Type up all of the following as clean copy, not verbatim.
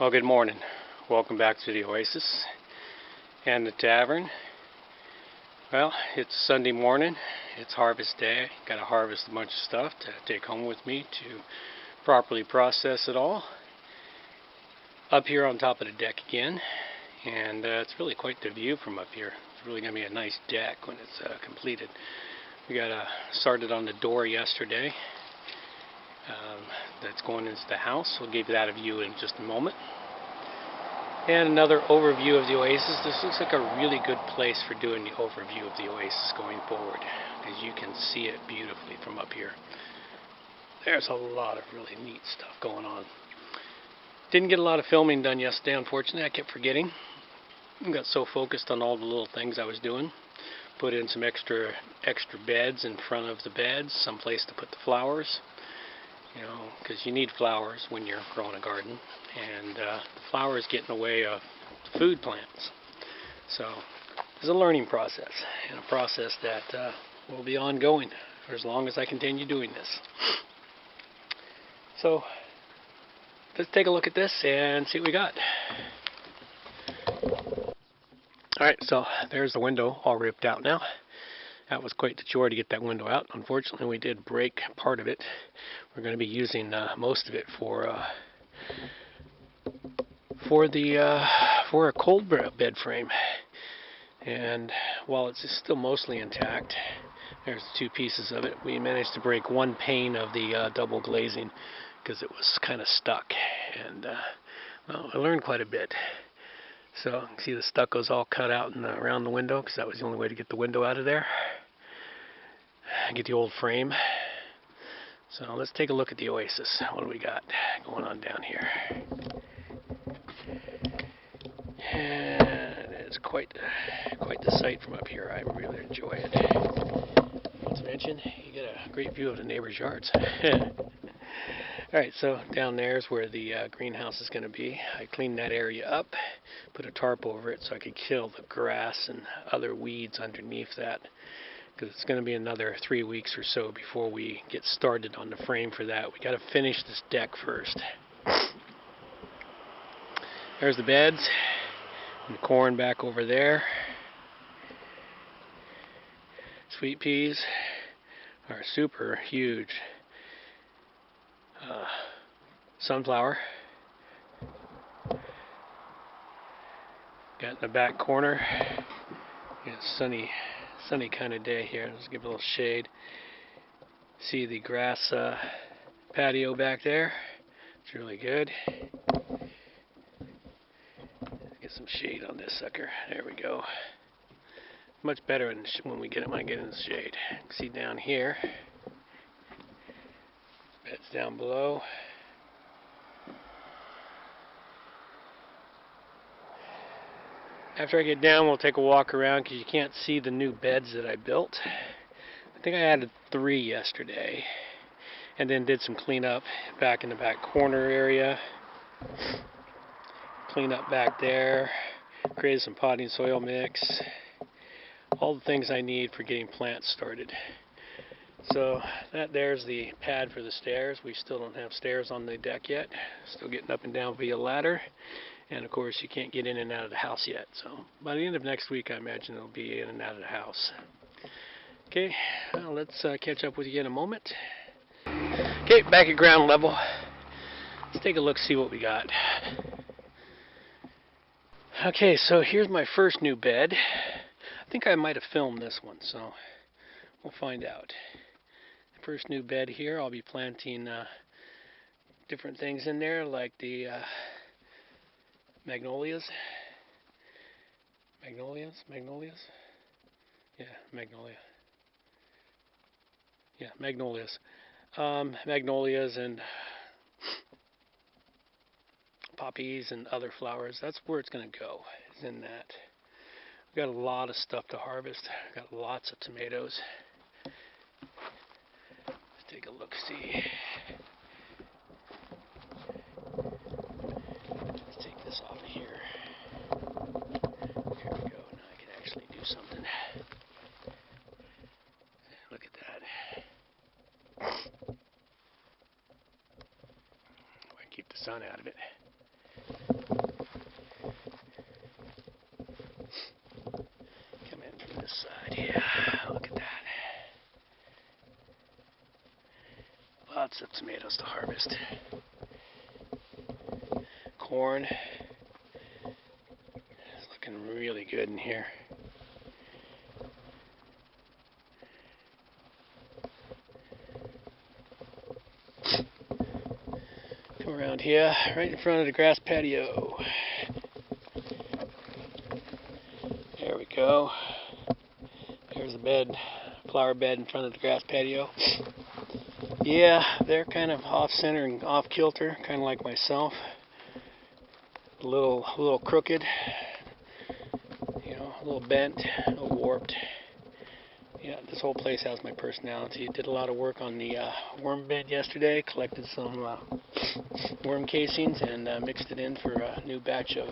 Well, good morning. Welcome back to the Oasis and the tavern. Well, it's Sunday morning. It's harvest day. Got to harvest a bunch of stuff to take home with me to properly process it all. Up here on top of the deck again, and it's really quite the view from up here. It's really going to be a nice deck when it's completed. We got started on the door yesterday. That's going into the house. We'll give that a view in just a moment. And another overview of the Oasis. This looks like a really good place for doing the overview of the Oasis going forward, because you can see it beautifully from up here. There's a lot of really neat stuff going on. Didn't get a lot of filming done yesterday, unfortunately. I kept forgetting. I got so focused on all the little things I was doing. Put in some extra beds in front of the beds, some place to put the flowers. You know, because you need flowers when you're growing a garden, and the flowers get in the way of the food plants. So it's a learning process, and a process that will be ongoing for as long as I continue doing this. So let's take a look at this and see what we got. Alright, so there's the window all ripped out now. That was quite the chore to get that window out. Unfortunately, we did break part of it. We're going to be using most of it for a cold bed frame. And while it's still mostly intact, there's two pieces of it. We managed to break one pane of the double glazing because it was kind of stuck. And well, I learned quite a bit. So you can see the stucco's all cut out and around the window, because that was the only way to get the window out of there. Get the old frame. So let's take a look at the Oasis. What do we got going on down here? And it's quite the sight from up here. I really enjoy it. Not to mention, you get a great view of the neighbors' yards. Alright, so down there is where the greenhouse is going to be. I cleaned that area up, put a tarp over it so I could kill the grass and other weeds underneath that, because it's going to be another 3 weeks or so before we get started on the frame for that. We got to finish this deck first. There's the beds and the corn back over there. Sweet peas are super huge. Sunflower. Got in the back corner. Sunny kind of day here. Let's give it a little shade. See the grass patio back there. It's really good. Get some shade on this sucker. There we go. Much better when I get in the shade. See down here. Beds down below. After I get down, we'll take a walk around, because you can't see the new beds that I built. I think I added 3 yesterday, and then did some cleanup back in the back corner area. Clean up back there. Created some potting soil mix. All the things I need for getting plants started. So there's the pad for the stairs. We still don't have stairs on the deck yet. Still getting up and down via ladder. And of course you can't get in and out of the house yet. So by the end of next week I imagine it'll be in and out of the house. Okay, well, let's catch up with you in a moment. Okay, back at ground level. Let's take a look, see what we got. Okay, so here's my first new bed. I think I might have filmed this one, so we'll find out. First new bed here. I'll be planting different things in there, like the magnolias. Magnolias? Yeah, magnolia. Yeah, magnolias. Magnolias and poppies and other flowers. That's where it's going to go, is in that. We've got a lot of stuff to harvest. Got lots of tomatoes. Let's take a look, see. Let's take this off of here. Here we go. Now I can actually do something. Look at that. I keep the sun out of it. lots of tomatoes to harvest. Corn is looking really good in here. Come around here, right in front of the grass patio. There we go. There's a bed, flower bed in front of the grass patio. Yeah, they're kind of off-center and off-kilter, kind of like myself. A little crooked, you know, a little bent, a little warped. Yeah, this whole place has my personality. Did a lot of work on the worm bed yesterday. Collected some worm casings and mixed it in for a new batch of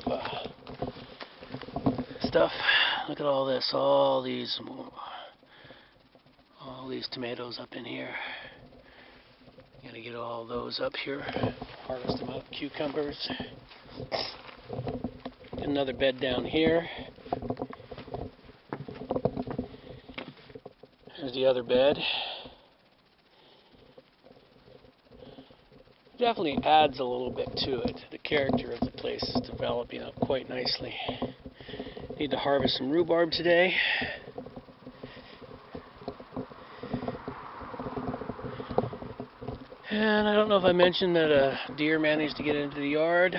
stuff. Look at all this, all these tomatoes up in here. Gotta get all those up here, harvest them up. Cucumbers. Another bed down here. There's the other bed. Definitely adds a little bit to it. The character of the place is developing up quite nicely. Need to harvest some rhubarb today. And I don't know if I mentioned that a deer managed to get into the yard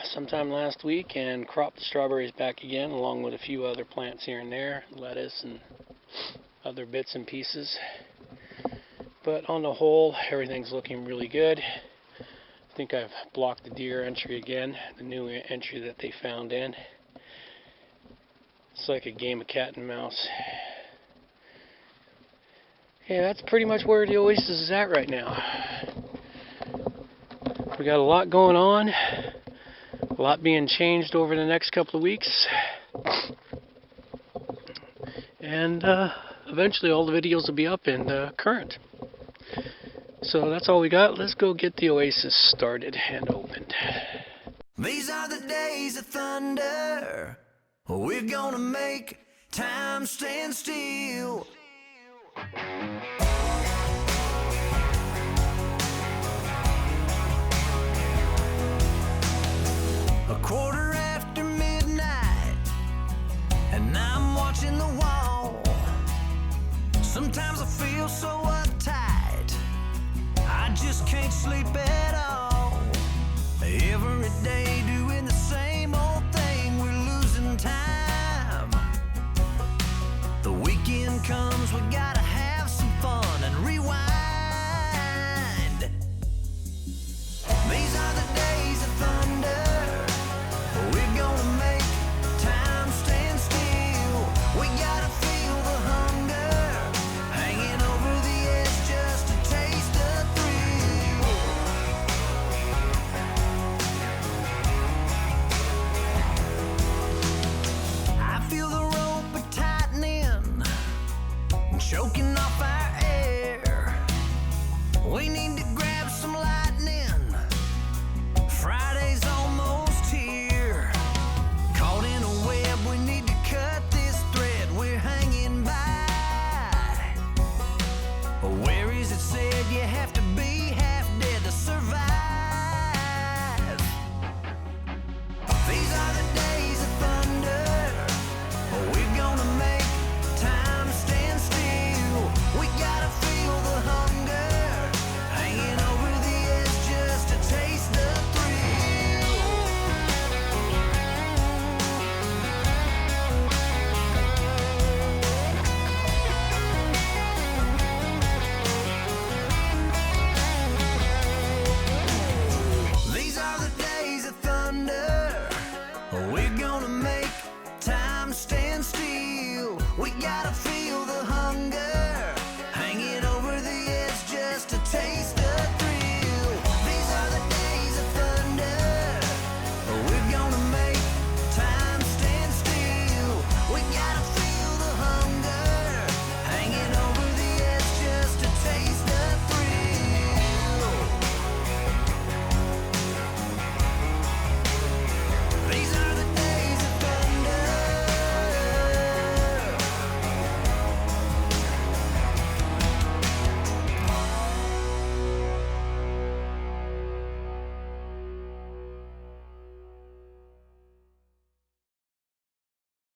sometime last week and crop the strawberries back again, along with a few other plants here and there, lettuce and other bits and pieces. But on the whole, everything's looking really good. I think I've blocked the deer entry again, the new entry that they found in. It's like a game of cat and mouse. Yeah, that's pretty much where the Oasis is at right now. We got a lot going on, a lot being changed over the next couple of weeks. And eventually all the videos will be up and current. So that's all we got. Let's go get the Oasis started and opened. These are the days of thunder. We're gonna make time stand still.